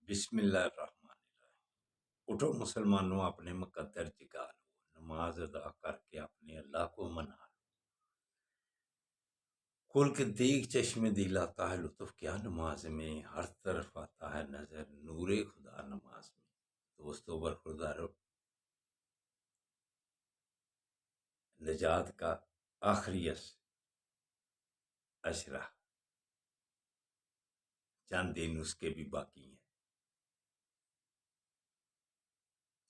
بسم اللہ الرحمن الرحیم۔ اٹھو مسلمانوں، اپنے مقدر جگا لو، نماز ادا کر کے اپنے اللہ کو منا لو۔ کھول کے دیکھ چشم دل آتا ہے لطف کیا نماز میں، ہر طرف آتا ہے نظر نور خدا نماز میں۔ دوستو برخوردارو، نجات کا آخری اشرہ، چند دن اس کے بھی باقی ہیں،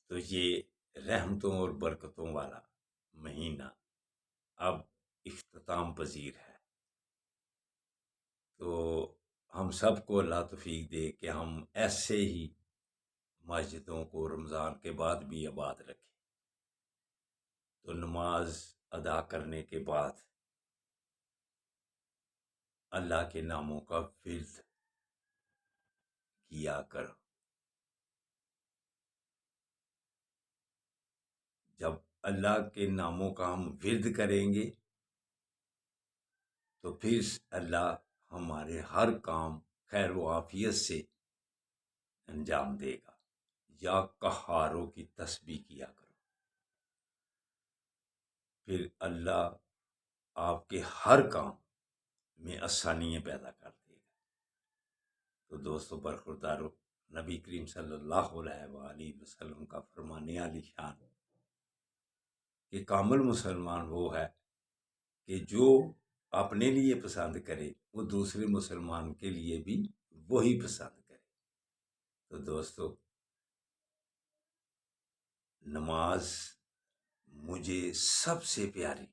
تو یہ رحمتوں اور برکتوں والا مہینہ اب اختتام پذیر ہے۔ تو ہم سب کو اللہ توفیق دے کہ ہم ایسے ہی مسجدوں کو رمضان کے بعد بھی آباد رکھیں۔ تو نماز ادا کرنے کے بعد اللہ کے ناموں کا ورد کیا کرو۔ جب اللہ کے ناموں کا ہم ورد کریں گے تو پھر اللہ ہمارے ہر کام خیر و عافیت سے انجام دے گا۔ یا قہاروں کی تسبیح کیا کرو، پھر اللہ آپ کے ہر کام میں آسانیاں پیدا کر دے گا۔ تو دوستو برخوردارو، نبی کریم صلی اللہ علیہ وآلہ وسلم کا فرمان عالی شان کہ کامل مسلمان وہ ہے کہ جو اپنے لیے پسند کرے وہ دوسرے مسلمان کے لیے بھی وہی پسند کرے۔ تو دوستو، نماز مجھے سب سے پیاری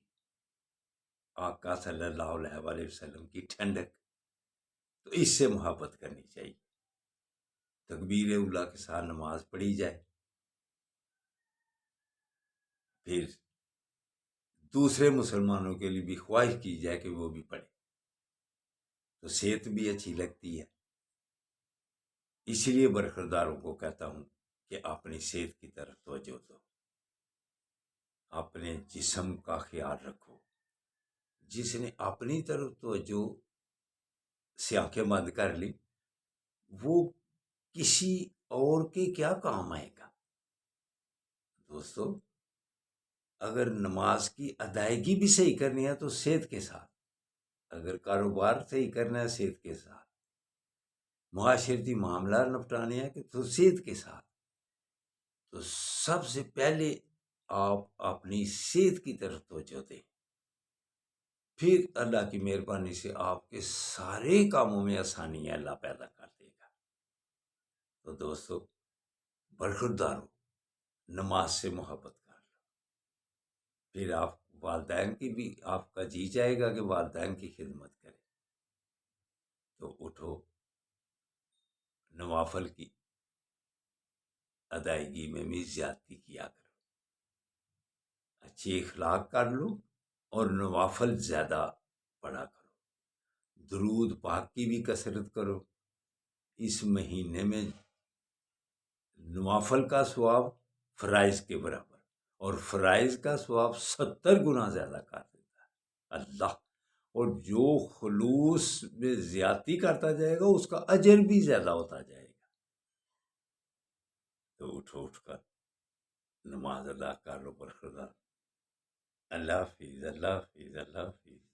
آقا صلی اللہ علیہ وآلہ وسلم کی ٹھنڈک، تو اس سے محبت کرنی چاہیے۔ تکبیر اولیٰ کے ساتھ نماز پڑھی جائے، پھر دوسرے مسلمانوں کے لیے بھی خواہش کی جائے کہ وہ بھی پڑھے، تو صحت بھی اچھی لگتی ہے۔ اس لیے برخورداروں کو کہتا ہوں کہ اپنی صحت کی طرف توجہ دو، اپنے جسم کا خیال رکھو۔ جس نے اپنی طرف توجہ سے آنکھیں بند کر لی، وہ کسی اور کے کیا کام آئے گا؟ دوستو، اگر نماز کی ادائیگی بھی صحیح کرنی ہے تو صحت کے ساتھ، اگر کاروبار صحیح کرنا ہے صحت کے ساتھ، معاشرتی معاملات نپٹانے ہیں کہ تو صحت کے ساتھ، تو سب سے پہلے آپ اپنی صحت کی طرف توجہ دیں، پھر اللہ کی مہربانی سے آپ کے سارے کاموں میں آسانی اللہ پیدا کر دے گا۔ تو دوستو برخوردارو، نماز سے محبت کر لو، پھر آپ والدین کی بھی آپ کا جی جائے گا کہ والدین کی خدمت کرے۔ تو اٹھو، نوافل کی ادائیگی میں بھی زیادتی کیا کرو، اچھی اخلاق کر لو اور نوافل زیادہ پڑھا کرو، درود پاک کی بھی کثرت کرو۔ اس مہینے میں نوافل کا ثواب فرائض کے برابر، اور فرائض کا ثواب 70 گنا زیادہ کر دیتا ہے اللہ۔ اور جو خلوص میں زیادتی کرتا جائے گا اس کا اجر بھی زیادہ ہوتا جائے گا۔ تو اٹھ کر نماز ادا کر لو برخوردار۔ اللہ حافظ، اللہ حافظ، اللہ حافظ۔